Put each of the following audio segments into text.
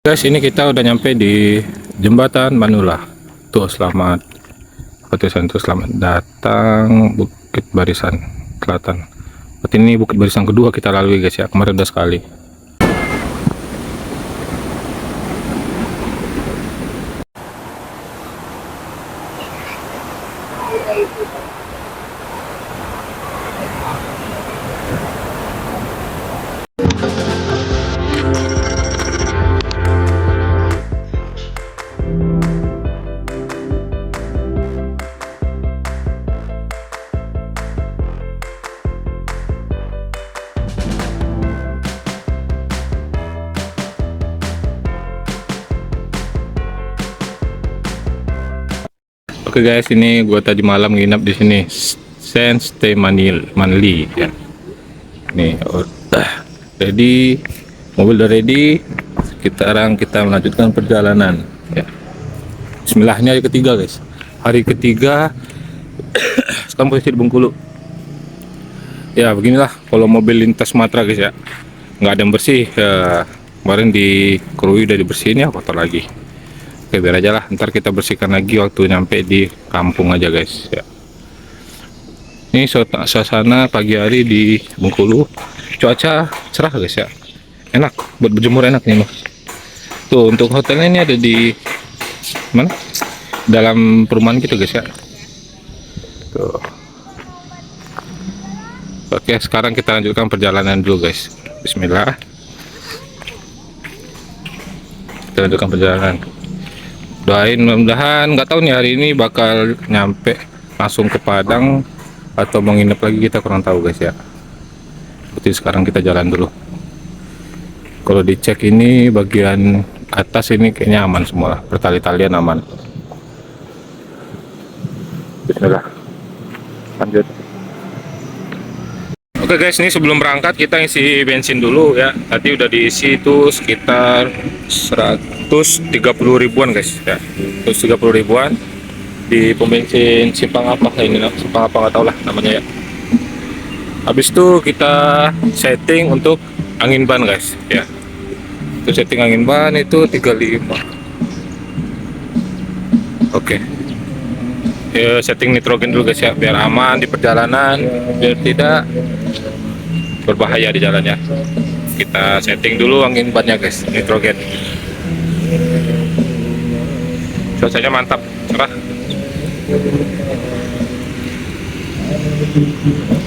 Guys, ini kita udah nyampe di jembatan Manula. Tuh, selamat selamat datang Bukit Barisan Selatan. Berarti ini Bukit Barisan kedua kita lalui guys ya. Kemarin udah sekali. Oke guys, ini gua tadi malam nginap di sini. Stay Manly ya. Nih, udah ready, mobil udah ready. Sekarang kita melanjutkan perjalanan ya. Bismillah, ini hari ketiga guys. Hari ketiga sekarang posisi di Bengkulu. Ya beginilah kalau mobil lintas Sumatera guys ya. Nggak ada yang bersih ya. Kemarin di Krui udah dibersihin ya, kotor lagi. Oke, biar aja lah, ntar kita bersihkan lagi waktu nyampe di kampung aja guys ya. Ini suasana pagi hari di Bengkulu, cuaca cerah guys ya, enak buat berjemur, enak nih mas. Tuh, untuk hotelnya ini ada di mana, dalam perumahan gitu guys ya. Tuh. Oke, sekarang kita lanjutkan perjalanan dulu guys. Bismillah, kita lanjutkan perjalanan. Doain mudah-mudahan, nggak tahu nih hari ini bakal nyampe langsung ke Padang atau mau nginep lagi, kita kurang tahu guys ya. Berarti sekarang kita jalan dulu. Kalau dicek ini bagian atas ini kayaknya aman semua, bertali-talian aman. Bismillah, lanjut. Oke guys, ini sebelum berangkat kita isi bensin dulu ya. Tadi udah diisi itu sekitar 130 ribuan guys ya. 130 ribuan di pom bensin Simpang apa ini, Simpang apa nggak tahu lah namanya ya. Habis itu kita setting untuk angin ban guys ya. Itu setting angin ban itu 35. Oke. Ya, setting nitrogen dulu guys ya, biar aman di perjalanan, biar tidak berbahaya di jalan ya. Kita setting dulu angin bannya guys, nitrogen. Cuacanya mantap, cerah.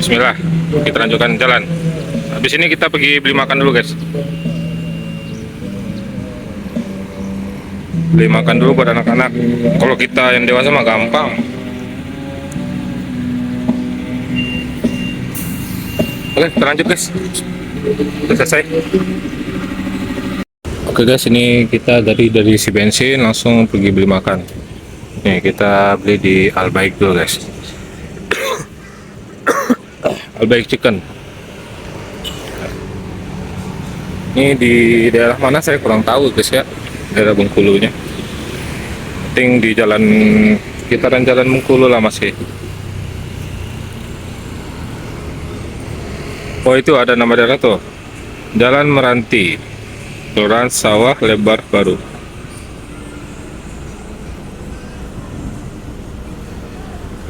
Bismillah, kita lanjutkan jalan. Habis ini kita pergi beli makan dulu guys. Beli makan dulu buat anak-anak. Kalau kita yang dewasa mah gampang. Oke, kita lanjut guys. Sudah selesai. Oke guys, ini kita dari isi bensin langsung pergi beli makan. Nih, kita beli di Albaik dulu guys. Albaik Chicken. Ini di daerah mana saya kurang tahu guys ya. Daerah Bengkulunya. Penting di jalan, sekitaran jalan Bengkulu lah masih. Oh, itu ada nama daerah tuh, Jalan Meranti, Kelurahan Sawah Lebar Baru.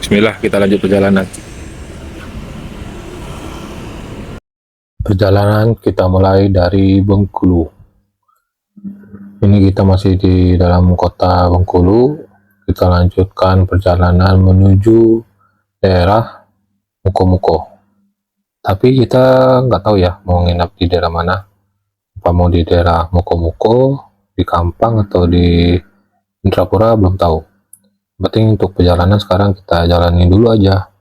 Bismillah, kita lanjut perjalanan. Perjalanan kita mulai dari Bengkulu. Ini kita masih di dalam kota Bengkulu. Kita lanjutkan perjalanan menuju daerah Muko-Muko. Tapi kita nggak tahu ya mau nginap di daerah mana. Apa mau di daerah Muko-Muko, di Kampang, atau di Indrapura, belum tahu. Penting untuk perjalanan sekarang kita jalani dulu aja.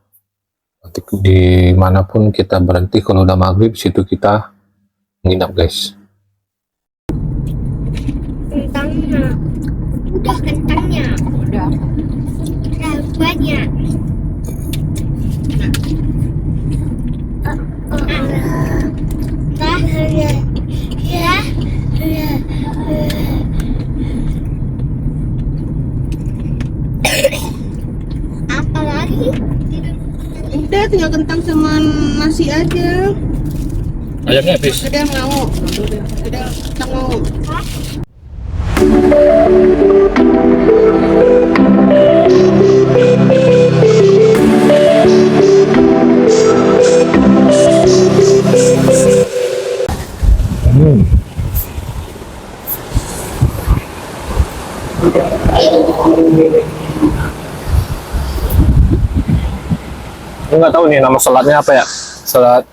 Nanti dimanapun kita berhenti kalau udah maghrib, situ kita nginap guys. Kentangnya udah, kentangnya udah banyak. Apa lagi? Udah, tinggal kentang sama nasi aja. Ayamnya habis. Udah mau. Udah kentang mau. Ini nggak tahu nih nama selatnya apa ya. Selat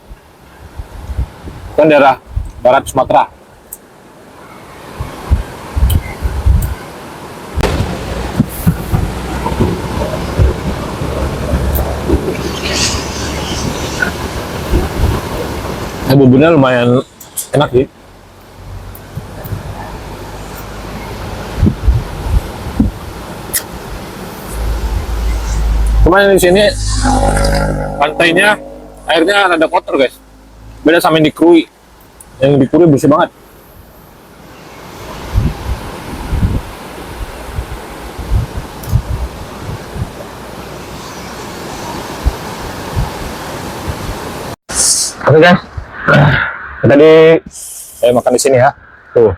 kan daerah barat Sumatera. Bumbunya lumayan enak sih. Cuman di sini pantainya airnya rada kotor guys. Beda sama yang di Krui. Yang di Krui bersih banget. Oke guys, tadi saya makan di sini ya. Tuh.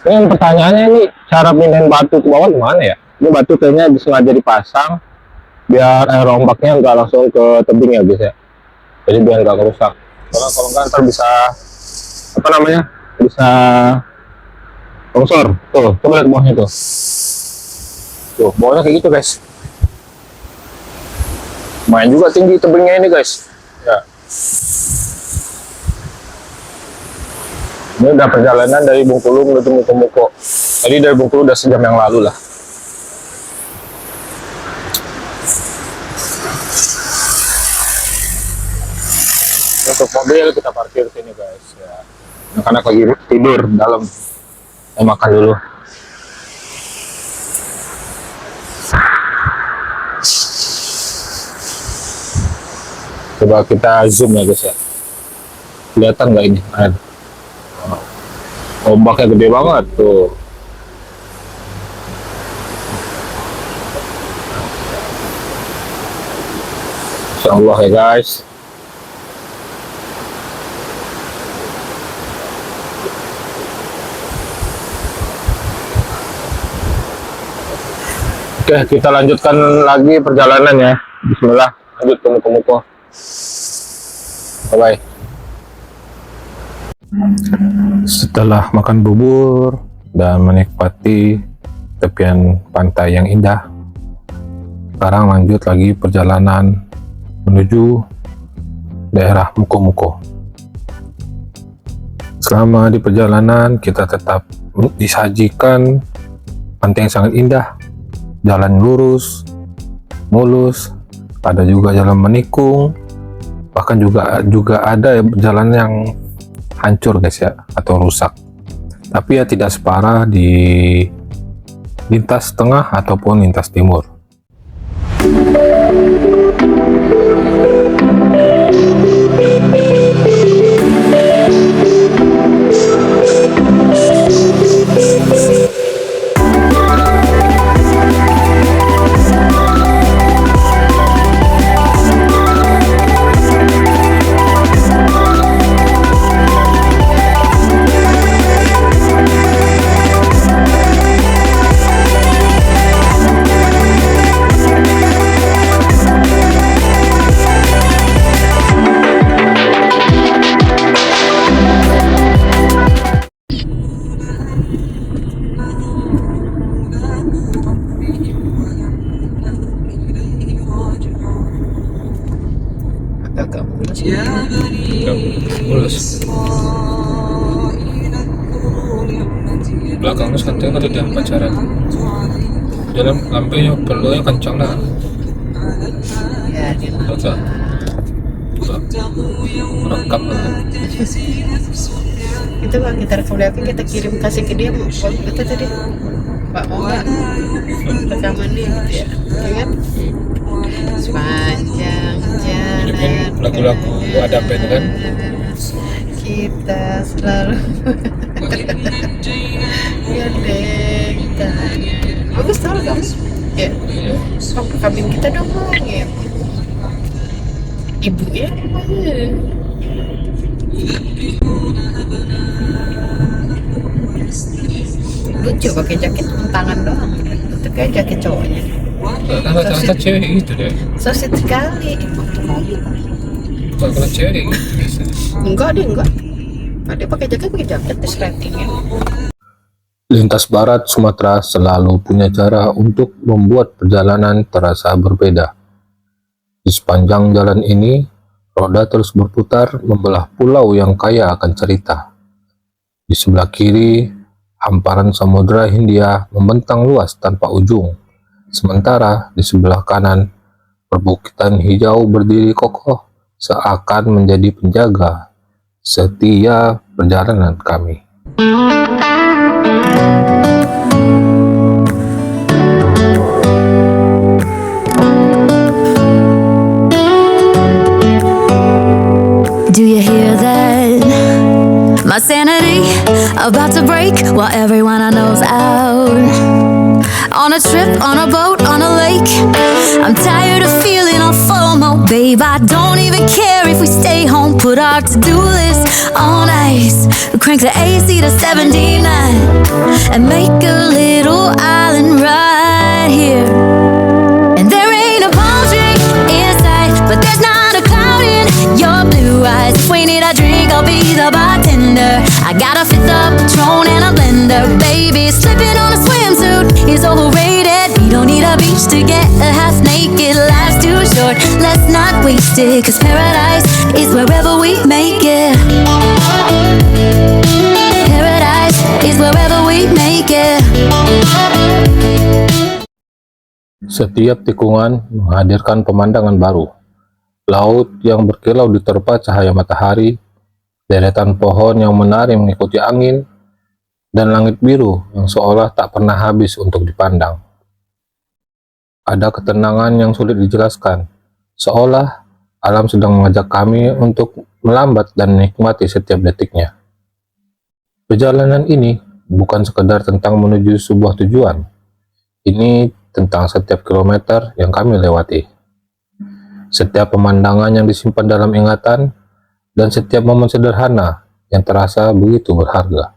Ini pertanyaannya ini cara pindahin batu ke bawah gimana ya? Ini batu kayaknya disengaja dipasang biar air ombaknya nggak langsung ke tebing ya guys ya. Jadi biar nggak rusak. Karena kalau nggak ntar bisa apa namanya? Bisa longsor. Tuh, coba lihat bawahnya tuh. Tuh, bawahnya kayak gitu guys. Lumayan juga tinggi tebingnya ini guys. Ya. Ini udah perjalanan dari Bengkulu menuju Muko-Muko. Jadi dari Bengkulu udah sejam yang lalu lah. Untuk mobil kita parkir sini guys. Ya. Anak-anak lagi tidur dalam. Saya makan dulu. Coba kita zoom ya guys ya. Kelihatan nggak ini air? Ombaknya gede banget tuh. Insya Allah ya guys. Oke, kita lanjutkan lagi perjalanan ya. Bismillah, lanjut ke Muko-Muko. Bye-bye. Setelah makan bubur dan menikmati tepian pantai yang indah, sekarang lanjut lagi perjalanan menuju daerah Muko-Muko. Selama di perjalanan kita tetap disajikan pantai yang sangat indah, jalan lurus, mulus, ada juga jalan menikung, bahkan juga ada jalan yang hancur guys ya, atau rusak. Tapi ya tidak separah di lintas tengah ataupun lintas timur. Mulus. Belakangnya santai kalau dia pacaran. Dalam lampenya pelunya kencang lah. Ya, dia Tuh. Rekam lah. itu Pak, kita rekam lagi, kita kirim kasih ke dia itu tadi Pak, mau nggak rekaman dia ya, kan sepanjang Ini kan jalan lagu-lagu ada band kan. kita selalu gandeng tangan. Bagus tau kamu ya, kamu kabin kita dong ya ibu ya. Lucu pakai jaket tangan doang, itu kayak jaket cowoknya. Rata-rata cewek gitu deh. Sosit sekali. Kalau cewek kayak gitu biasanya. Enggak deh, enggak. Dia pakai jaket terus ratingnya. Lintas Barat Sumatera selalu punya cara untuk membuat perjalanan terasa berbeda. Di sepanjang jalan ini, roda terus berputar membelah pulau yang kaya akan cerita. Di sebelah kiri, hamparan Samudra Hindia membentang luas tanpa ujung. Sementara di sebelah kanan, perbukitan hijau berdiri kokoh seakan menjadi penjaga setia perjalanan kami. Do you hear that? My sanity about to break while everyone I know's out. On a trip, on a boat, on a lake. I'm tired of feeling all FOMO, babe. I don't even care if we stay home. Put our to-do list on ice. Crank the AC to 79 and make a little island right here. And there ain't a palm tree in sight, but there's not a cloud in your blue eyes. If we need a drink, I'll be the bartender. I got a fifth of Patron and a blender, baby. Slipping on a swimsuit is overrated. We don't need a beach to get half naked. Life's too short, let's not waste it. Cause paradise is wherever we make it. Paradise is wherever we make it. Setiap tikungan menghadirkan pemandangan baru. Laut yang berkilau diterpa cahaya matahari, deretan pohon yang menari mengikuti angin, dan langit biru yang seolah tak pernah habis untuk dipandang. Ada ketenangan yang sulit dijelaskan, seolah alam sedang mengajak kami untuk melambat dan menikmati setiap detiknya. Perjalanan ini bukan sekedar tentang menuju sebuah tujuan, ini tentang setiap kilometer yang kami lewati. Setiap pemandangan yang disimpan dalam ingatan, dan setiap momen sederhana yang terasa begitu berharga.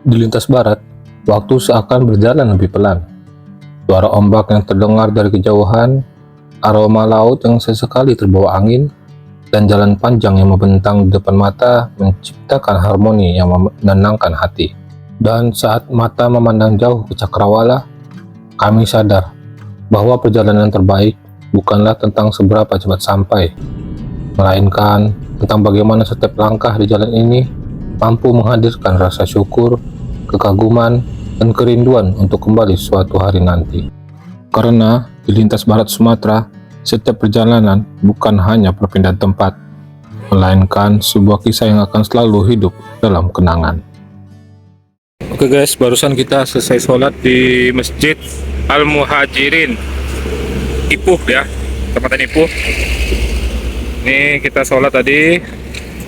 Di lintas barat, waktu seakan berjalan lebih pelan. Suara ombak yang terdengar dari kejauhan, aroma laut yang sesekali terbawa angin, dan jalan panjang yang membentang di depan mata menciptakan harmoni yang menenangkan hati. Dan saat mata memandang jauh ke cakrawala, kami sadar bahwa perjalanan terbaik bukanlah tentang seberapa cepat sampai, melainkan tentang bagaimana setiap langkah di jalan ini mampu menghadirkan rasa syukur, kekaguman, dan kerinduan untuk kembali suatu hari nanti. Karena di lintas barat Sumatera, setiap perjalanan bukan hanya perpindahan tempat, melainkan sebuah kisah yang akan selalu hidup dalam kenangan. Oke guys, barusan kita selesai sholat di Masjid Al-Muhajirin Ipuh ya, tempatan Ipuh. Ini kita sholat tadi,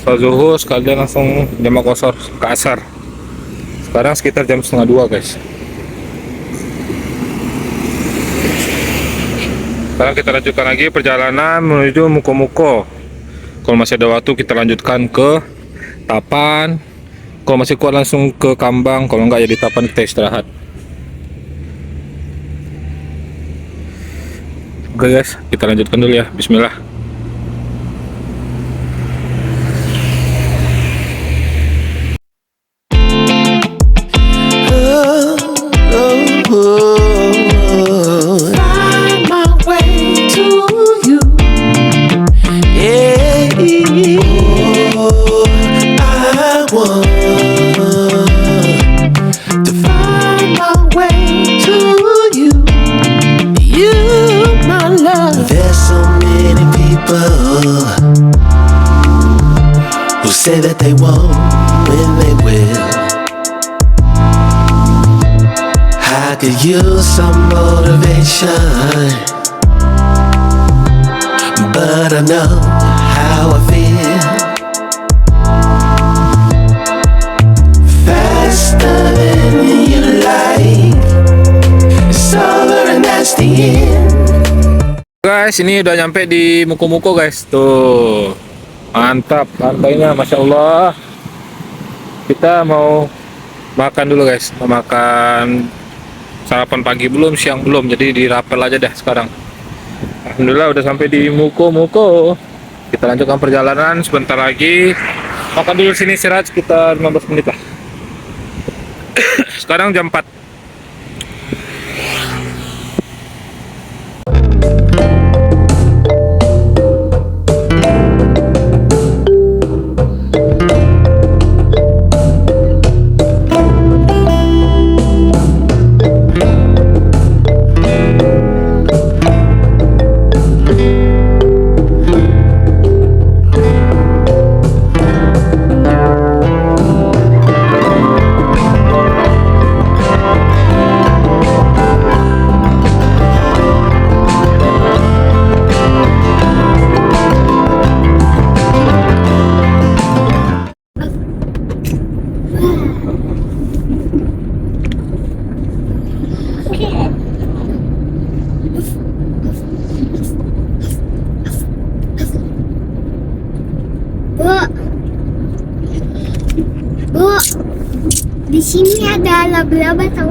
sholat zuhur sekalian langsung jamaah qashar ke asar. Sekarang sekitar jam 1:30 guys. Sekarang kita lanjutkan lagi perjalanan menuju Muko-Muko. Kalau masih ada waktu kita lanjutkan ke Tapan. Kalau masih kuat langsung ke Kambang. Kalau enggak ya di Tapan kita istirahat. Oke guys, kita lanjutkan dulu ya. Bismillah. Say that they won't when they will. I could use some motivation, but I know how I feel. Faster than you like, it's over and that's the end. guys, ini udah nyampe di Muko-Muko guys. Tuh, mantap pantainya, masya Allah. Kita mau makan dulu guys, mau makan sarapan pagi belum, siang belum, jadi dirapel aja dah sekarang. Alhamdulillah udah sampai di Muko-Muko. Kita lanjutkan perjalanan sebentar lagi. Makan dulu sini, istirahat sekitar 15 menit lah. Sekarang jam 4. Bu, di sini ada laba-laba tau?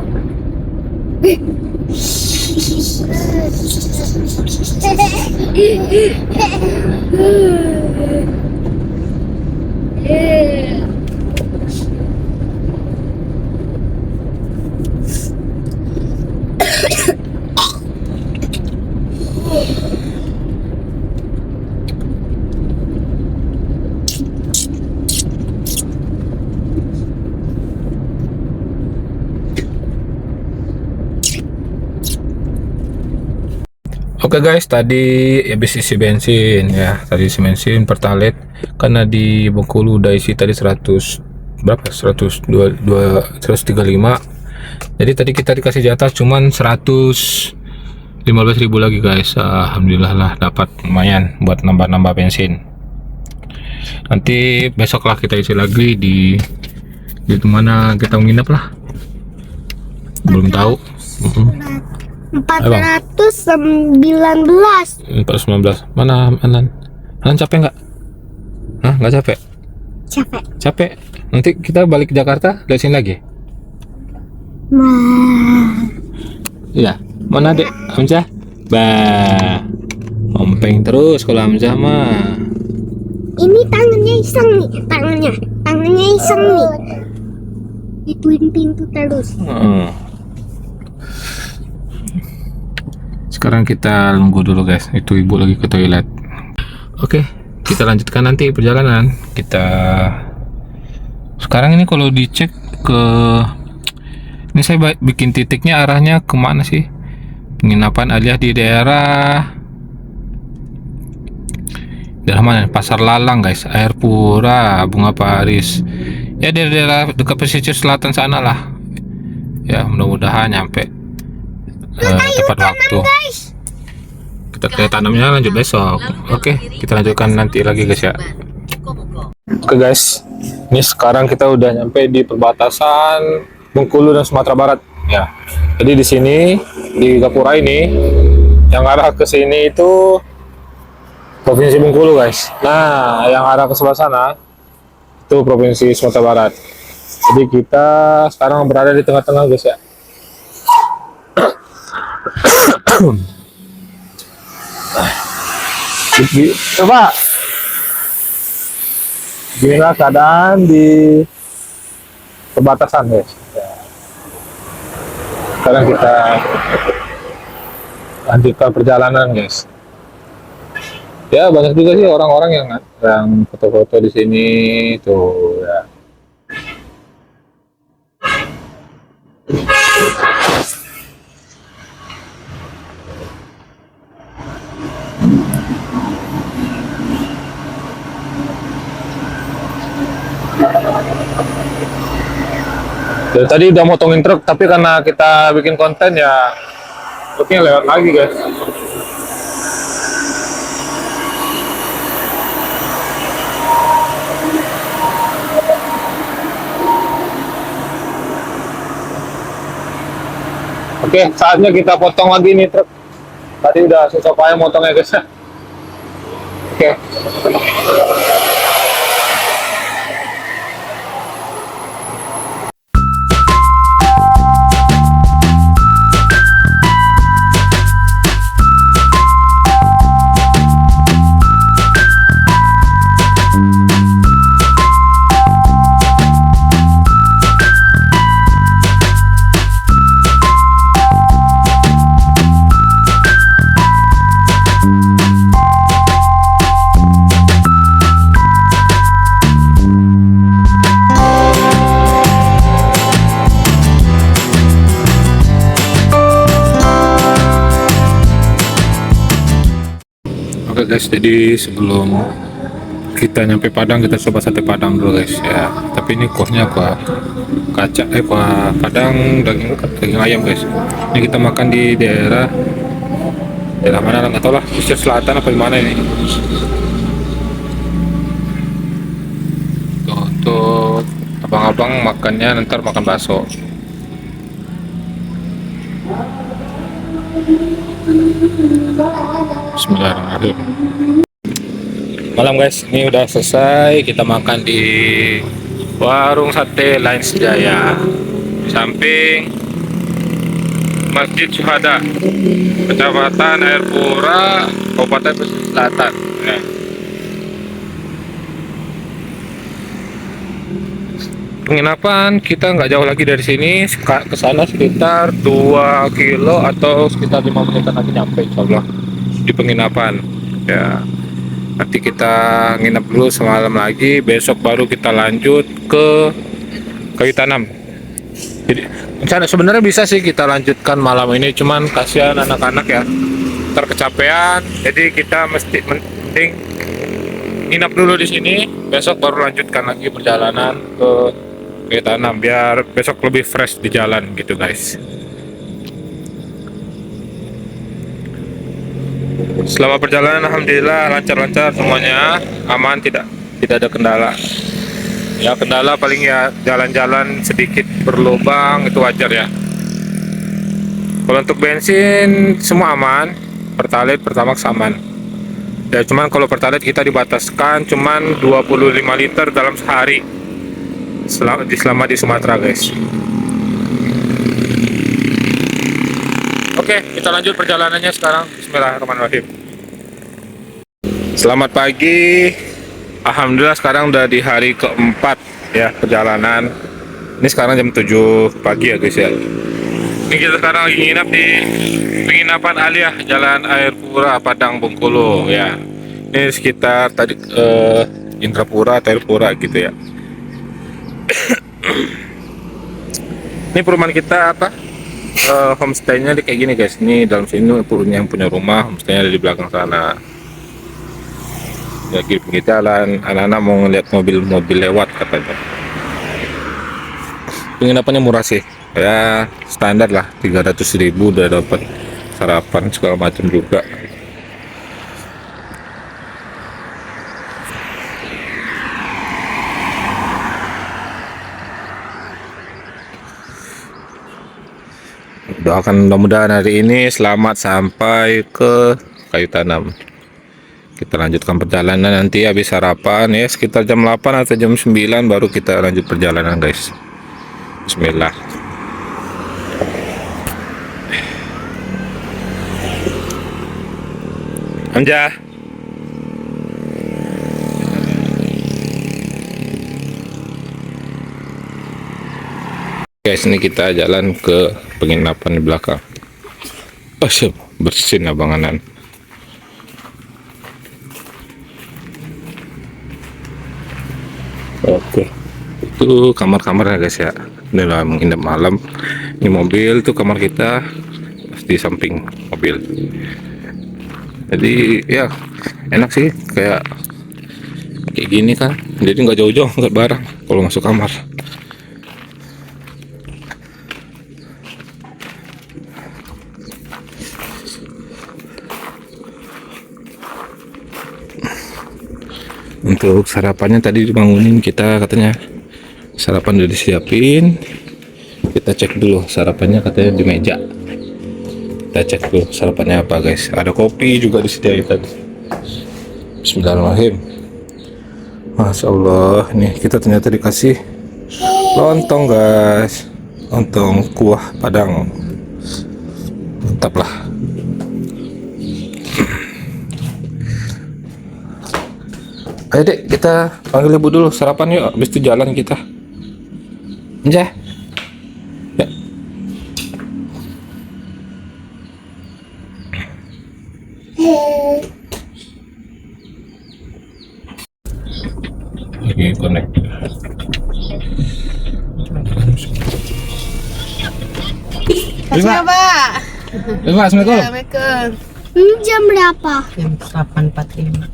Oke guys, tadi habis isi bensin ya, tadi isi bensin Pertalite karena di Bengkulu udah isi tadi 100 berapa? 135. Jadi tadi kita dikasih jatah cuman 115.000 lagi guys. Alhamdulillah lah, dapat lumayan buat nambah-nambah bensin. Nanti besok lah kita isi lagi di mana kita menginap lah. Belum tahu. 419. 419. Mana capek nggak? Hah, nggak capek? Capek. Capek. Nanti kita balik ke Jakarta, lihat sini lagi. Iya. Mana Dek? Hamzah? Bah. Ompeng terus kalau Hamzah mah. Ini tangannya iseng nih, tangannya iseng nih. Ituin pintu terus. Sekarang kita nunggu dulu guys, itu ibu lagi ke toilet. Oke, kita lanjutkan nanti perjalanan. Kita sekarang ini kalau dicek ke ini saya bikin titiknya arahnya kemana sih? Penginapan alias di daerah mana? Pasar Lalang guys, Air Pura, Bunga Paris. Ya dari daerah dekat pesisir selatan sana lah. Ya mudah-mudahan nyampe tepat waktu. Kita ke tanamnya lanjut besok. Oke, kita lanjutkan nanti lagi guys ya. Oke guys, ini sekarang kita udah nyampe di perbatasan Bengkulu dan Sumatera Barat ya. Jadi di sini di Gapura ini yang arah ke sini itu Provinsi Bengkulu guys. Nah, yang arah ke sebelah sana itu Provinsi Sumatera Barat. Jadi kita sekarang berada di tengah-tengah guys ya. Coba ginilah keadaan di perbatasan guys. Sekarang kita lanjutkan perjalanan guys. Ya banyak juga sih orang-orang yang foto-foto di sini tuh ya. Dari tadi udah motongin truk, tapi karena kita bikin konten ya truknya lewat lagi guys. Oke, saatnya kita potong lagi nih truk. Tadi udah susah payah motongnya guys ya. Oke. Oke guys, jadi sebelum kita nyampe Padang, kita coba sate Padang dulu guys ya. Tapi ini kuahnya kuah kaca, kuah Padang daging ayam guys. Ini kita makan di daerah mana nggak tahu lah, pesisir selatan apa gimana ini. Tuh, untuk abang-abang makannya ntar makan bakso. Bismillahirrahmanirrahim. Malam guys, ini udah selesai, kita makan di warung sate Lines Jaya di samping Masjid Syuhada, Kecamatan Air Pura, Kabupaten Pesisir Selatan ya. Penginapan kita nggak jauh lagi dari sini, ke sana sekitar 2 kilo atau sekitar 5 menitan lagi nyampe insyaallah di penginapan ya. Nanti kita nginep dulu semalam lagi, besok baru kita lanjut ke Kayu Tanam. Jadi sebenarnya bisa sih kita lanjutkan malam ini, cuman kasihan anak-anak ya ntar kecapean, jadi kita mending nginep dulu di sini, besok baru lanjutkan lagi perjalanan ke Kayu Tanam biar besok lebih fresh di jalan gitu guys. Selama perjalanan alhamdulillah lancar-lancar semuanya, aman, tidak ada kendala. Ya kendala paling ya jalan-jalan sedikit berlubang, itu wajar ya. Kalau untuk bensin semua aman, Pertalite, Pertamax aman. Ya cuman kalau Pertalite kita dibataskan cuman 25 liter dalam sehari selama di Sumatera guys. Oke, kita lanjut perjalanannya sekarang. Bismillahirrahmanirrahim. Selamat pagi. Alhamdulillah sekarang udah di hari keempat ya perjalanan. Ini sekarang jam 7 pagi ya guys ya. Ini kita sekarang lagi nginap di penginapan Aliyah, Jalan Air Pura, Padang, Bengkulu ya. Ini sekitar tadi Indrapura atau Air Pura gitu ya. Ini perumahan kita apa? Homestay-nya kayak gini guys. Ini dalam sini yang punya rumah, homestay-nya ada di belakang sana. Ya kita anak-anak mau ngeliat mobil-mobil lewat katanya. Penginapannya murah sih. Ya standar lah, 300.000 udah dapat sarapan segala macam juga. Doakan mudah-mudahan hari ini selamat sampai ke Kayu Tanam. Kita lanjutkan perjalanan nanti habis sarapan ya sekitar jam 8 atau jam 9 baru kita lanjut perjalanan guys. Bismillah. Hamzah. Guys, ini kita jalan ke penginapan di belakang. Oh, bersin abanganan. Oke, itu kamar-kamarnya guys ya. Ini lah menginap malam. Ini mobil tuh kamar kita di samping mobil. Jadi ya enak sih kayak gini kan. Jadi nggak jauh-jauh nggak barang kalau masuk kamar. Untuk sarapannya tadi dibangunin kita, katanya sarapan udah disiapin. Kita cek dulu sarapannya, katanya di meja. Kita Kita cek dulu sarapannya apa guys. Ada kopi juga disediain tadi. Bismillahirrahmanirrahim. Masya Allah, nih kita ternyata dikasih lontong guys. Lontong kuah Padang. Mantap lah. Ayo dek, kita panggil ibu dulu sarapan yuk. Habis itu jalan kita. Njah. Ya. Lagi connect. Kasih ya, Pak. Assalamualaikum. Assalamualaikum. Jam berapa? Jam 8.45.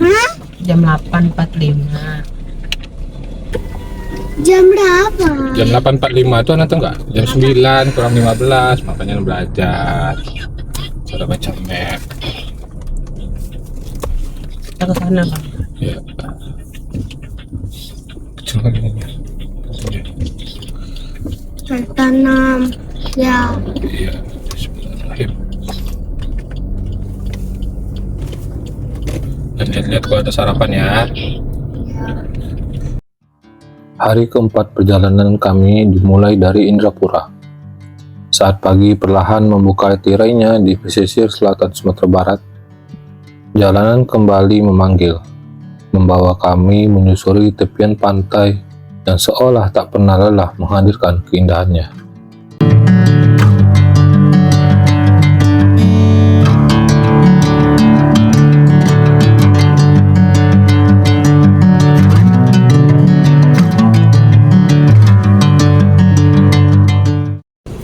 Hah? Jam 8.45. Jam berapa? Jam 8.45 itu anak tuh enggak? Jam 9 kurang 15 makanya belajar. Sudah baca map. Kita ke sana, Pak. Ya. Kecil kali ini. Tertanam. Ya. Iya. Bismillahirrahmanirrahim. Dan lihat-lihat kalau ada sarapan ya. Hari keempat perjalanan kami dimulai dari Indrapura. Saat pagi perlahan membuka tirainya di pesisir selatan Sumatera Barat, jalanan kembali memanggil, membawa kami menyusuri tepian pantai yang seolah tak pernah lelah menghadirkan keindahannya.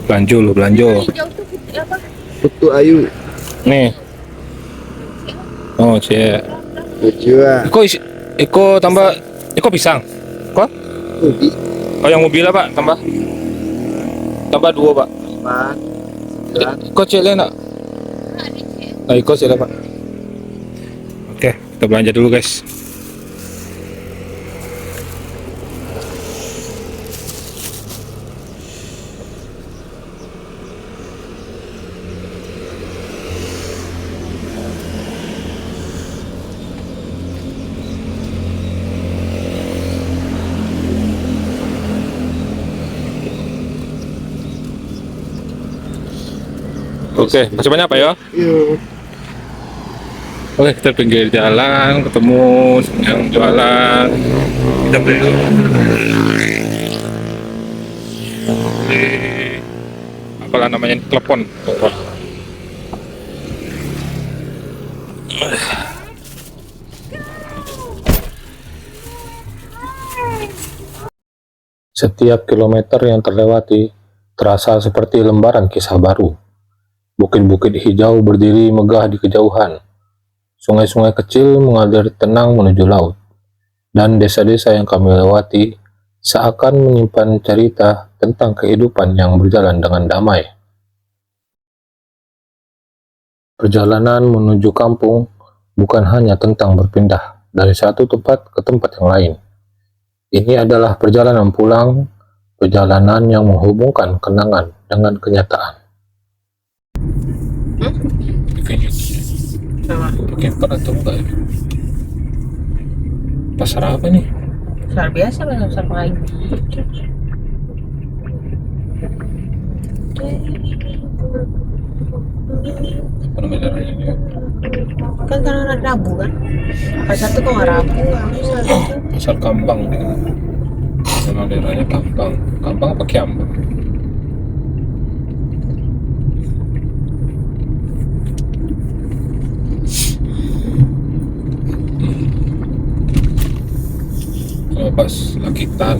Belanjo lo, belanjo. Putu Ayu, Nih. Oh, cie. Ujua, Iko tambah pisang. Kok? Ubi, Oh, yang mobil Pak, tambah 2, Pak. Pak, Iko cile nak? Nah, Iko cile, Pak. Oke, kita belanja dulu, guys. Oke, masih banyak Pak ya? yuk. Oke, kita pinggir jalan, ketemu yang jualan. Kita beli dulu. Beli, apalah namanya, telepon. Setiap kilometer yang terlewati terasa seperti lembaran kisah baru. Bukit-bukit hijau berdiri megah di kejauhan. Sungai-sungai kecil mengalir tenang menuju laut. Dan desa-desa yang kami lewati seakan menyimpan cerita tentang kehidupan yang berjalan dengan damai. Perjalanan menuju kampung bukan hanya tentang berpindah dari satu tempat ke tempat yang lain. Ini adalah perjalanan pulang, perjalanan yang menghubungkan kenangan dengan kenyataan. Pakai atau enggak ya? Pasar apa nih? Pasar biasa, pasar pagi. Apa namanya daerahnya? Kan karena ada Rabu kan. Pasar tuh kok nggak Rabu, Pasar Kambang. Nama daerahnya Kambang. Kambang apa Kiambang? Kalau pas Lakitan,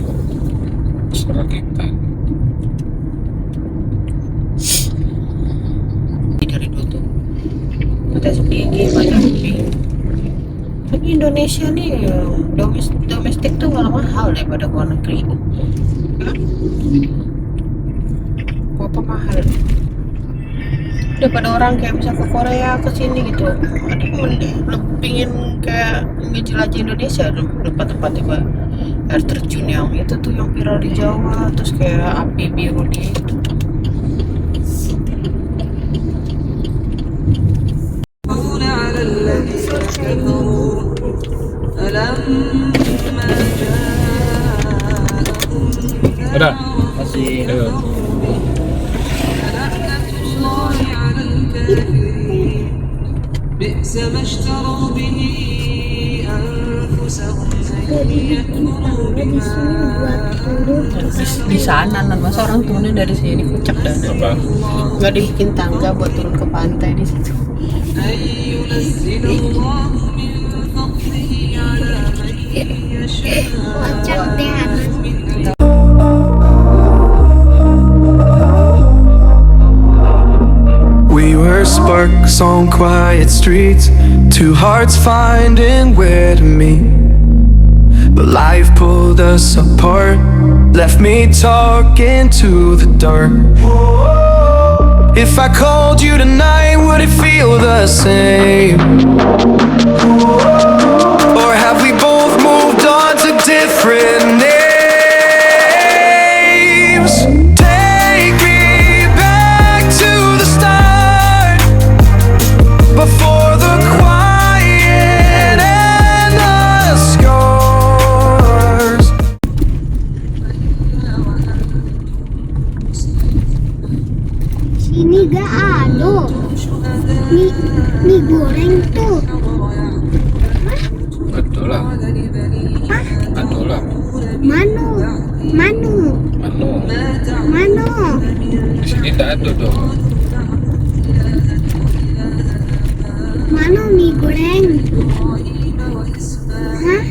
pasar Lakitan. dari dulu tuh kita sedikit banyak lebih. Tapi Indonesia nih domestik tuh malah mahal daripada luar negeri. Kan? Apa mahal? Daripada orang kayak bisa ke Korea ke sini gitu. Ada mending lebih pingin kayak ngejelajah Indonesia tempat-tempat tiba air terjun yang itu tuh yang viral di Jawa, terus kayak api biru gitu. Udah. Masih. Ayo. بئس ما اشتروا به أنفسهم أن يكفروا بما Di sana nan masa orang turunnya dari sini kocak dah. Apa? Nggak dibikin tangga buat turun ke pantai di situ. أن ينزل الله من فضله على من يشاء Kocak deh anak. We were sparks on quiet streets, two hearts finding where to meet. But life pulled us apart, left me talking to the dark. If I called you tonight, would it feel the same? Or have we both moved on to different names? Take me back to the start, before the quiet and the scars. Sini gak ada. Mie goreng tuh. Betul lah. Hah? Betul lah. Mano? Mano? Mano. Mano? Di sini tak ada dong. Mano mie goreng? Hah?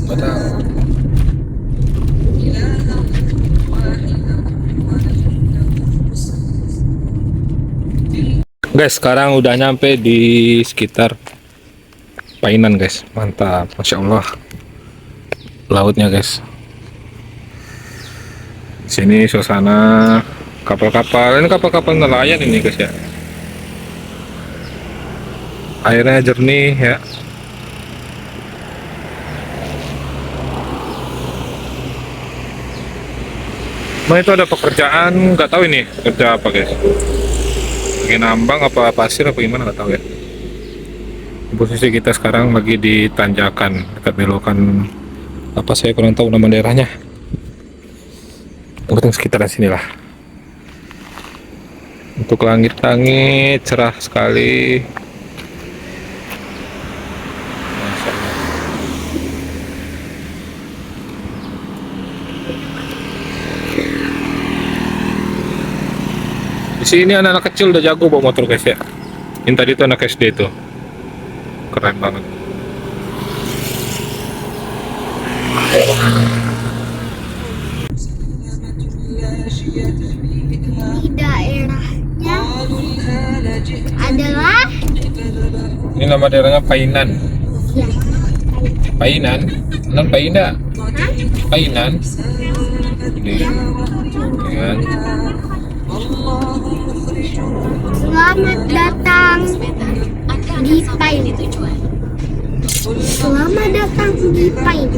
Nggak tahu. Guys, sekarang udah nyampe di sekitar Painan guys. Mantap, Masya Allah. Lautnya guys. Sini suasana kapal-kapal. Ini kapal-kapal nelayan ini guys ya. Airnya jernih ya. Nah itu ada pekerjaan, nggak tahu ini kerja apa guys. Lagi nambang apa pasir apa gimana nggak tahu ya. Posisi kita sekarang lagi di tanjakan dekat belokan apa saya kurang tahu nama daerahnya. Mungkin sekitaran sinilah. Untuk langit-langit cerah sekali. Masya Allah. Di sini anak-anak kecil udah jago bawa motor guys ya. Ini tadi tuh anak SD tuh. Keren banget. Di daerahnya adalah Ini nama daerahnya Painan. ya. Painan? Non Paina. Hah? Painan. Ini. Kan? Selamat datang di Pain. Selamat datang di Pain.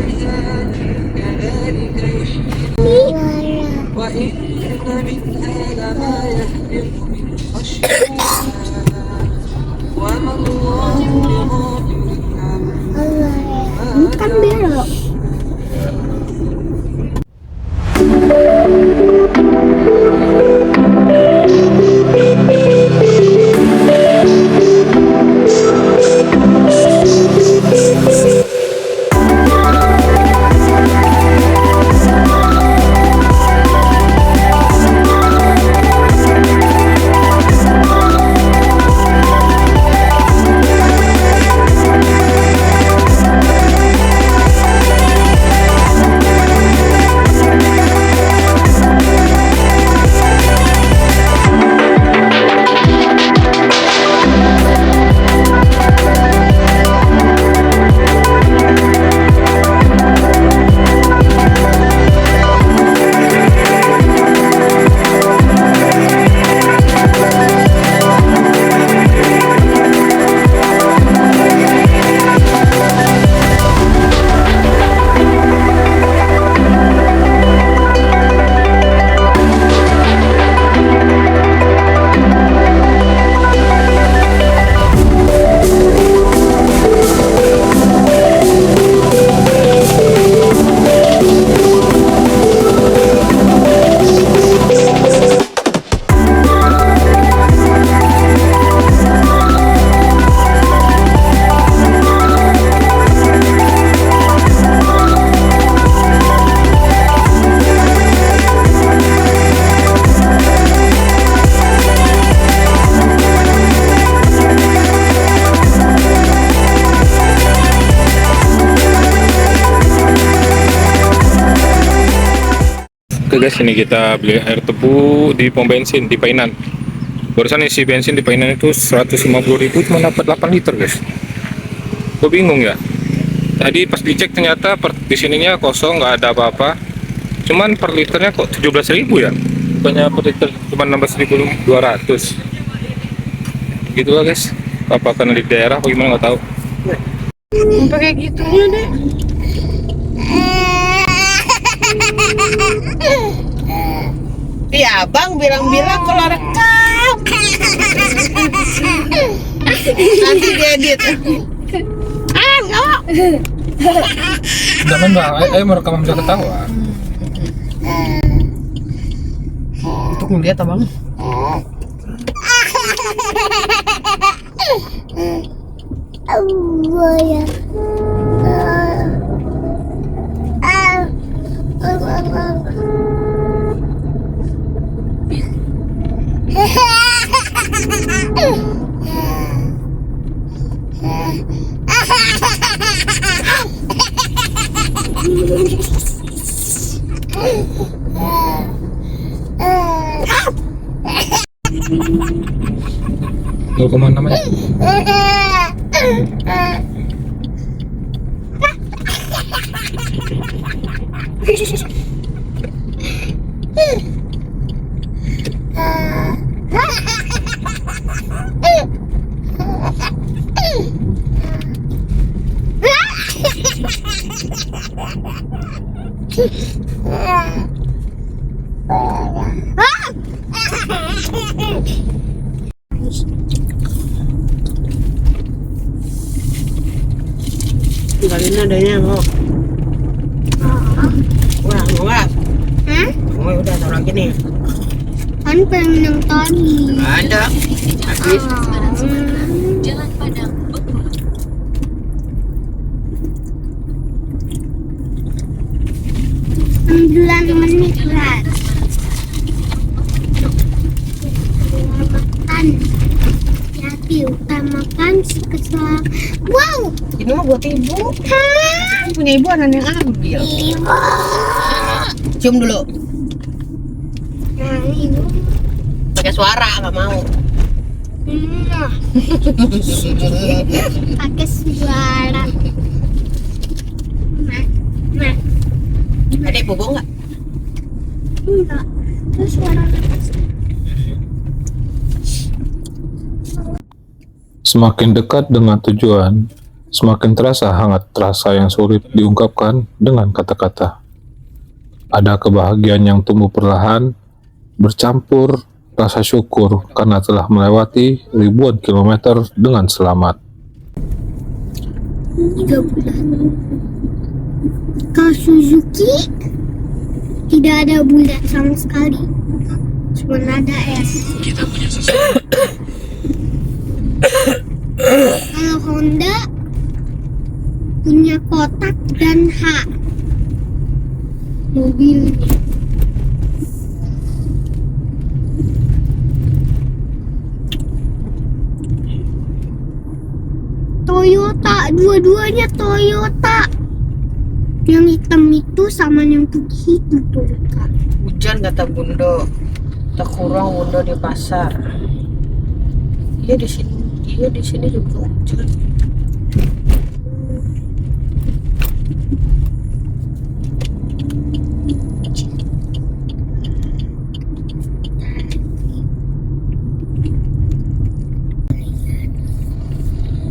Ini kan belok. Oke guys, ini kita beli air tebu di pom bensin di Painan. Barusan isi bensin di Painan itu 150.000 cuma dapat 8 liter guys. Gue bingung ya. Tadi pas dicek ternyata di sininya kosong, nggak ada apa-apa. Cuman per liternya kok 17.000 ya. Bukannya per liter cuma 16.200. Gitu lah guys. Apa karena di daerah apa gimana nggak tahu. Sampai kayak gitunya deh. Iya, abang bilang-bilang kalau rekam. Nanti diedit. Enggak. Jangan bang, ayo merekam bisa ketawa. Untuk ngeliat abang. Ya. Mau kemana namanya? Tinggalin adanya mau. Wah, mau nggak? Oh, udah taruh lagi nih. Kan pengen minum toni. Nggak ada. Habis. Jalan Padang, Bogor. 9 menit lah. Makan. Hati utamakan si kesal. Wow. Ini mah buat ibu. Punya ibu anak yang ambil. Ibu. Cium dulu. Nah, ibu. Pakai suara nggak mau. Nah. Pakai suara. Nah. Adek bobo nggak? Enggak. Terus suara. Semakin dekat dengan tujuan, semakin terasa hangat rasa yang sulit diungkapkan dengan kata-kata. Ada kebahagiaan yang tumbuh perlahan, bercampur rasa syukur karena telah melewati ribuan kilometer dengan selamat. 3 bulan. Kalau Suzuki tidak ada bulat sama sekali, cuma ada es. Kita punya sesuatu. Kalau Honda punya kotak dan H mobil. Toyota, dua-duanya Toyota. Yang hitam itu sama yang putih itu Toyota. Hujan kata Bundo. Terkurang Bundo di pasar. Iya di sini. Iya di sini juga hujan.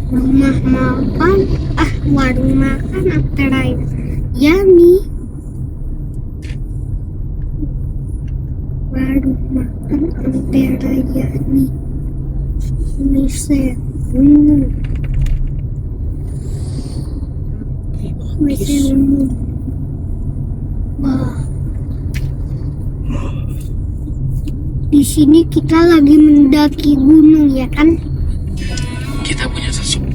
Rumah makan, warung makan Ampera Yani. Warung makan Ampera Yani. Ini umum. WC umum. Wah. Di sini kita lagi mendaki gunung ya kan? Kita punya sesuatu.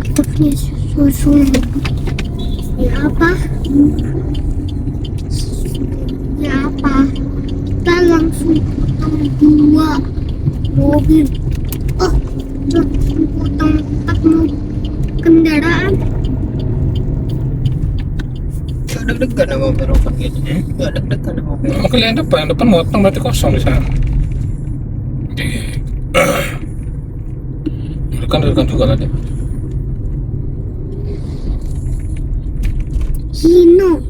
Kita punya susu. Ya apa? Ya apa? Kita langsung potong 2 mobil. Oh, langsung potong 4 mobil kendaraan. Deg-deg deg-degan sama mobil open gini. Nggak deg-degan sama mobil. Mungkin yang depan motong berarti kosong di sana. Rekan juga lah deh. Hino.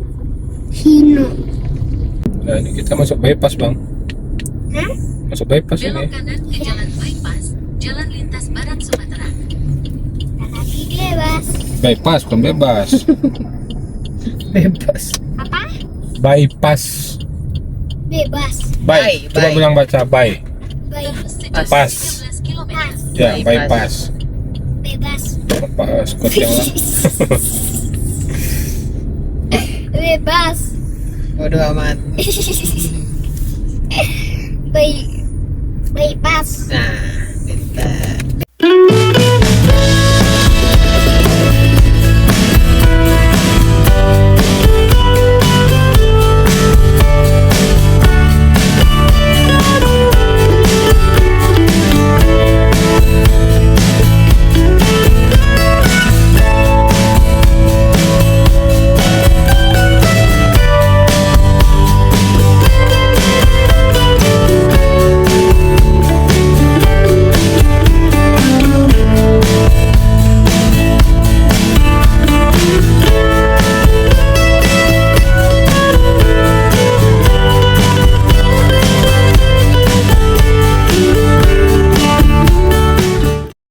Nah ini kita masuk bypass bang. Hah? Masuk bypass ini. Belok kanan ke jalan bypass, Jalan Lintas Barat Sumatera. Tapi bebas. Bypass bukan bebas. Bebas. Apa? Bypass. Bebas. By. Coba By. bilang baca by. Baik. Pas. 13 km. Ya Bypass. bypass. Bebas. Pas kot yang lah. Bebas. Bodo amat. Bypass. Nah, bentar.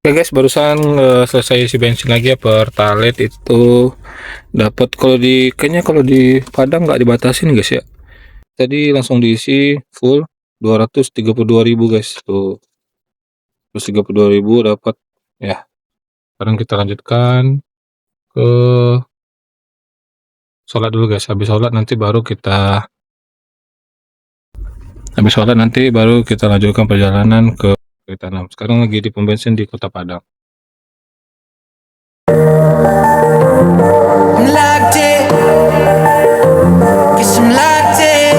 Oke guys, barusan selesai isi bensin lagi ya. Pertalite itu dapat kayaknya kalau di Padang nggak dibatasin guys ya. Tadi langsung diisi full 232.000 guys tuh. 232.000 dapat ya. Sekarang kita lanjutkan ke sholat dulu guys. Habis sholat nanti baru kita lanjutkan perjalanan ke Tanam. Sekarang lagi di pom bensin di Kota Padang. I'm locked in. Guess I'm locked in.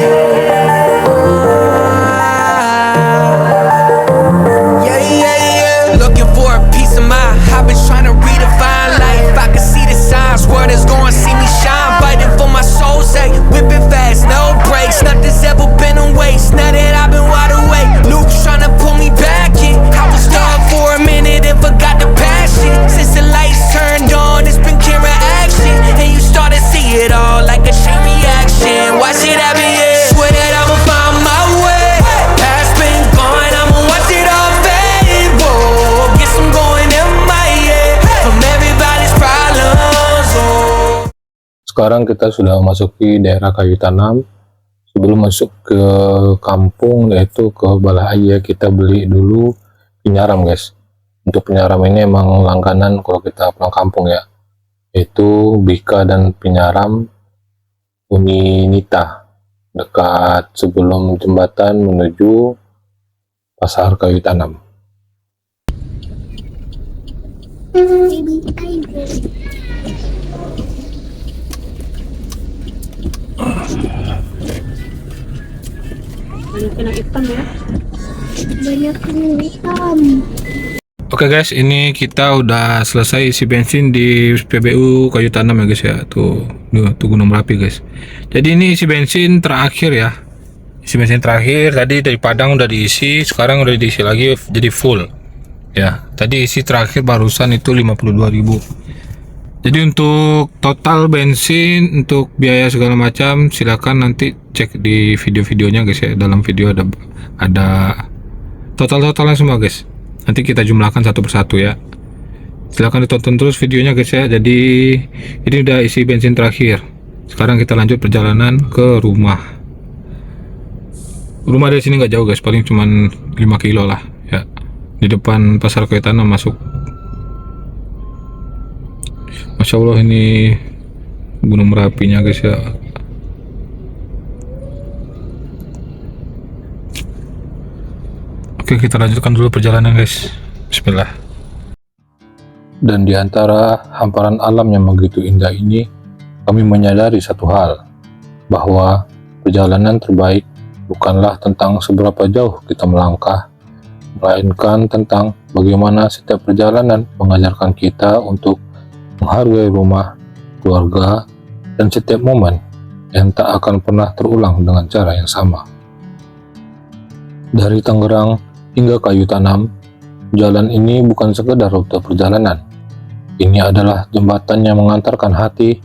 Yeah. Looking for a piece of mind. I've been trying to redefine life. I can see the signs. Word is going, see me shine. Fighting for my soul's sake. Whipping fast, no brakes. Nothing's ever been a waste. Now that I've been wide awake. Luke's trying to pull me back in. I was stuck for a minute and forgot the passion. Since the lights turned on, it's been camera action. And you start to see it all like a chain reaction. Watch it happen, yeah. Swear that I'ma find my way. Past been gone, I'ma watch it all fade. Whoa, guess I'm going MIA from everybody's problems. Oh. Sekarang kita sudah memasuki daerah Kayu Tanam. Sebelum masuk ke kampung, yaitu ke Balai, kita beli dulu penyaram guys. Untuk penyaram ini emang langganan kalau kita pulang kampung ya, yaitu Bika dan penyaram Uninita dekat sebelum jembatan menuju Pasar Kayu Tanam. Banyakin yang hitam ya. Banyak hitam. Oke guys, ini kita udah selesai isi bensin di PBU Kayu Tanam ya guys ya. Tuh Gunung Merapi guys. Jadi ini isi bensin terakhir ya. Isi bensin terakhir tadi dari Padang udah diisi, sekarang udah diisi lagi jadi full. Ya, tadi isi terakhir barusan itu 52.000. Jadi untuk total bensin, untuk biaya segala macam silakan nanti cek di video-videonya guys ya. Dalam video ada total-totalnya semua guys. Nanti kita jumlahkan satu persatu ya. Silahkan ditonton terus videonya guys ya. Jadi ini udah isi bensin terakhir. Sekarang kita lanjut perjalanan ke rumah. Rumah dari sini nggak jauh guys, paling cuman 5 kilo lah ya. Di depan Pasar Kayu Tanam masuk. Masya Allah ini Gunung Merapinya guys ya. Oke, kita lanjutkan dulu perjalanan guys. Bismillah. Dan di antara hamparan alam yang begitu indah ini, kami menyadari satu hal, bahwa perjalanan terbaik bukanlah tentang seberapa jauh kita melangkah, melainkan tentang bagaimana setiap perjalanan mengajarkan kita untuk menghargai rumah, keluarga, dan setiap momen yang tak akan pernah terulang dengan cara yang sama. Dari Tangerang hingga Kayu Tanam, jalan ini bukan sekedar rute perjalanan. Ini adalah jembatan yang mengantarkan hati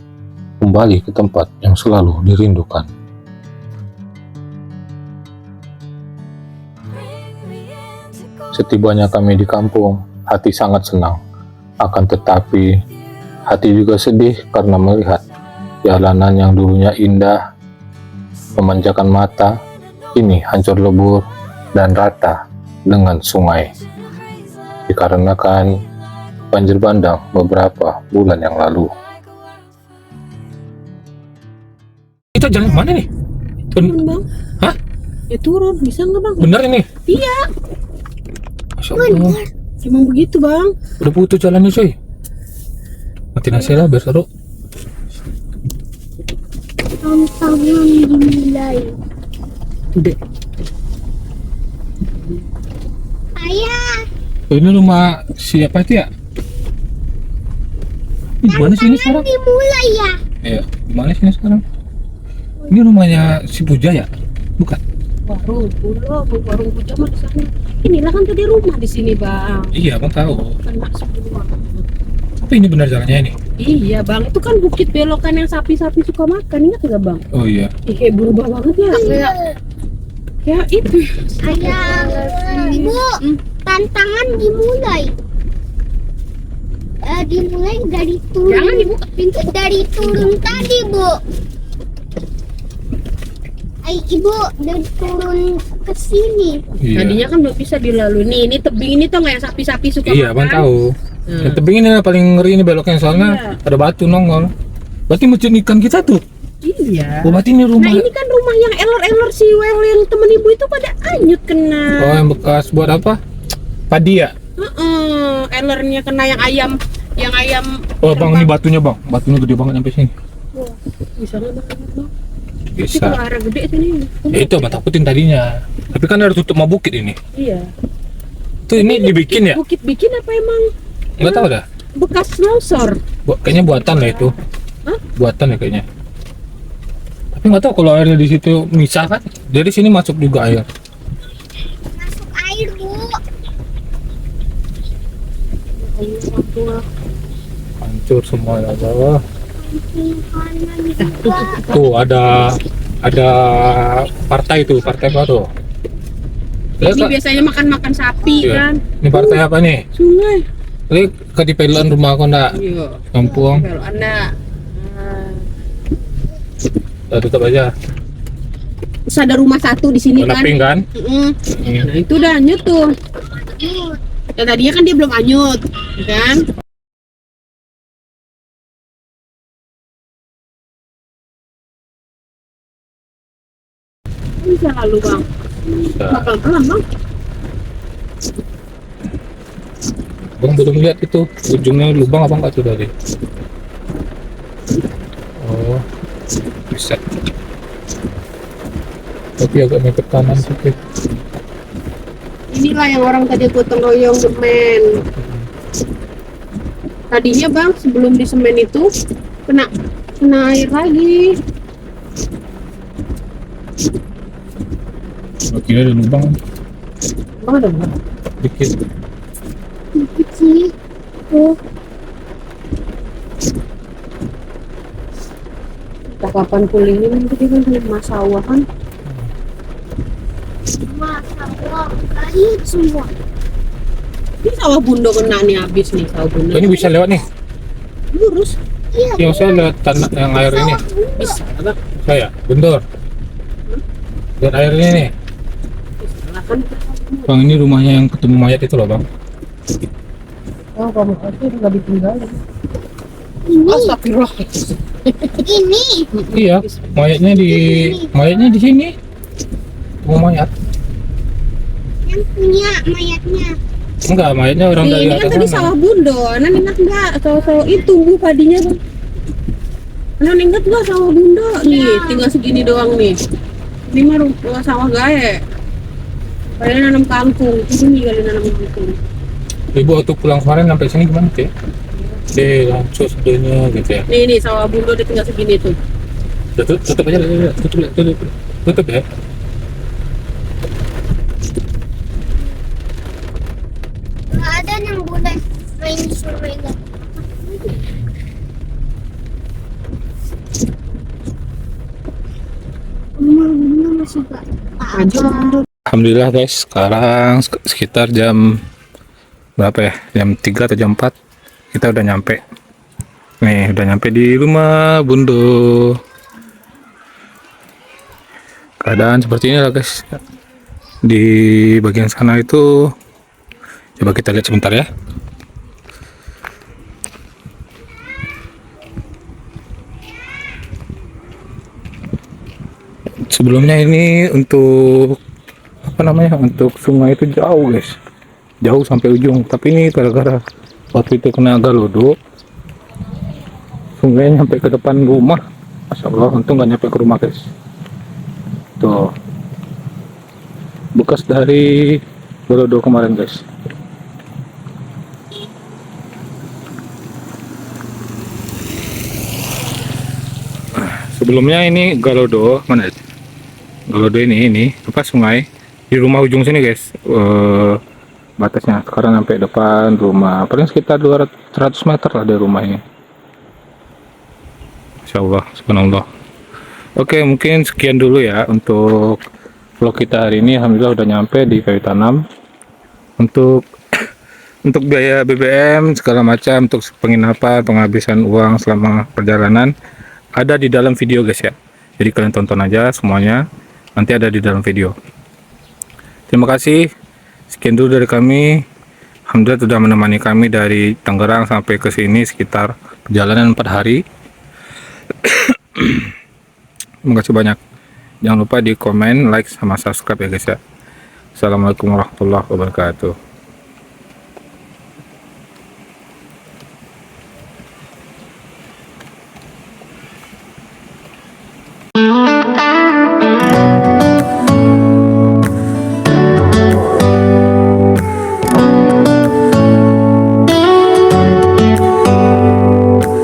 kembali ke tempat yang selalu dirindukan. Setibanya kami di kampung, hati sangat senang. Akan tetapi, hati juga sedih karena melihat jalanan yang dulunya indah, memanjakan mata, kini hancur lebur dan rata dengan sungai. Dikarenakan banjir bandang beberapa bulan yang lalu. Kita jalan kemana nih? Turun bang. Hah? Ya turun, bisa nggak bang? Bener ini? Iya. Masya Allah. Emang begitu bang. Udah putus jalannya coy. Mati nasi lah biar seru. Tantangan dimulai. Udah. Ayah, Ini rumah siapa itu ya? Ini gimana sih ini sekarang? dimulai ya. Iya, gimana sih ini sekarang? Ini rumahnya si Puja ya? Bukan? Warung puja mah di sana. Inilah kan tadi rumah di sini bang. Iya, abang tahu. Kan masuk duluan. Tapi ini benar jalannya ini? Iya bang, itu kan bukit belokan yang sapi-sapi suka makan, ingat nggak bang? Oh iya. Ih, kayak berubah banget ya, kayak itu. Ayah, Bu, tantangan dimulai. Dimulai dari turun. Jangan dibuka pintu dari turun tadi, Bu. Ibu dari turun ke sini. Iya. Tadinya kan belum bisa dilalui. Nih, ini tebing ini tuh nggak yang sapi-sapi suka Iya, abang makan? tahu. Yang tebing ini lah paling ngeri ini beloknya soalnya ada batu nongol. Berarti masjid ikan kita tuh. Iya. Oh, berarti ini rumah. Nah ini kan rumah yang elor-elor si Wel yang temen ibu itu pada anyut kena. Oh, yang bekas buat apa? Padi ya? Elornya kena yang ayam Oh, bang, ini batunya bang. Batunya gede banget sampai sini. bisa nggak bang? Tapi Bisa. kalau air gede sini. Ya itu abang takutin tadinya. Tapi kan ada tutup sama bukit ini. Iya. Tuh ini dibikin ya? Bukit bikin apa emang Enggak tahu dah. bekas longsor? Kayaknya buatan lah itu. Hah? Buatan ya kayaknya. Tapi nggak tahu kalau airnya di situ misah kan. Dari sini masuk juga air. Masuk air, Bu. Hancur semua ya Allah. Kanan juga. Tuh ada partai tuh, partai apa tuh? Lihat, Ini Kak. biasanya makan sapi Iya. kan. Ini partai apa nih? Sungai. Lihat ke di pelan rumah aku ndak? Iya. Kampung. Kalau anda Tutup aja. terus ada rumah satu di sini Warna kan. pink kan? Nah itu udah anyut tuh. Ya tadinya kan dia belum anyut, ya kan? Bisa lalu bang. Nah, Pelan-pelan bang. Bang belum lihat itu ujungnya lubang apa enggak tuh tadi? Oh, bisa. Tapi agak mepet kanan sedikit. Inilah yang orang tadi gotong royong semen. Tadinya bang sebelum di semen itu kena air lagi. Kira ada lubang Bang ada bang. dikit. Dikit sih. Tuh. Entah kapan pulihnya nanti dia kan mas sawah kan. Masalah kayu semua. Ini sawah bundo kena nih habis nih sawah bundo. Ini bisa lewat nih. Lurus. Iya. Yang saya lihat tanah yang air ini. Bisa bang. Saya, bentar. Lihat airnya nih. Lah kan. Bang, ini rumahnya yang ketemu mayat itu loh, Bang. Oh kamu pasti nggak ditinggalin. Ini. Astagfirullah. Ini. Iya, mayatnya di sini. Rumah mayat. Yang punya mayatnya. Enggak, mayatnya orang Nih, dari ini kan atas tadi sana. sawah bundo. Anak ingat nggak sawah itu bu padinya bang? Anak ingat nggak sawah bundo? Nih tinggal segini doang nih. Ini mah sawah gae. Kalian nanam kangkung, ini kalian nanam kangkung. Ibu waktu pulang kemarin sampai sini gimana sih? Langsung sedenya gitu ya. Nih sawah bundo dia tinggal segini tuh. Tutup aja, tutup ya. Nggak ada yang boleh main di sungai nggak? Bunda masih gak ada. Alhamdulillah guys, sekarang sekitar jam berapa ya? Jam 3 atau jam 4 kita udah nyampe. Nih, udah nyampe di rumah Bundo. Keadaan seperti ini lah guys. Di bagian sana itu coba kita lihat sebentar ya. Sebelumnya ini untuk apa namanya, untuk sungai itu jauh guys, jauh sampai ujung, tapi ini gara-gara waktu itu kena galodo sungai nyampe ke depan rumah. Masya Allah, untung gak nyampe ke rumah guys. Tuh bekas dari galodo kemarin guys. Sebelumnya ini galodo mana ya? Galodo ini apa, sungai di rumah ujung sini guys, batasnya. Sekarang sampai depan rumah, paling sekitar 200 meter lah dari rumahnya. Insya Allah, subhanallah. Oke, mungkin sekian dulu ya untuk vlog kita hari ini. Alhamdulillah udah nyampe di Kayu Tanam. Untuk biaya BBM segala macam, untuk penginapan, penghabisan uang selama perjalanan ada di dalam video guys ya. Jadi kalian tonton aja semuanya, nanti ada di dalam video. Terima kasih. Sekian dulu dari kami. Alhamdulillah sudah menemani kami dari Tangerang sampai ke sini sekitar perjalanan 4 hari. Terima kasih banyak. Jangan lupa di komen, like, sama subscribe ya guys ya. Assalamualaikum warahmatullahi wabarakatuh.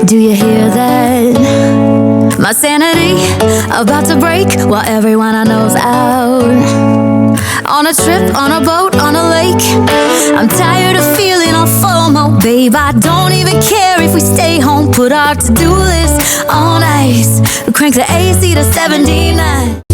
Do you hear that? My sanity about to break while everyone I know's out. On a trip, on a boat, on a lake. I'm tired of feeling all FOMO, babe. I don't even care if we stay home. Put our to-do list on ice. Crank the AC to 79.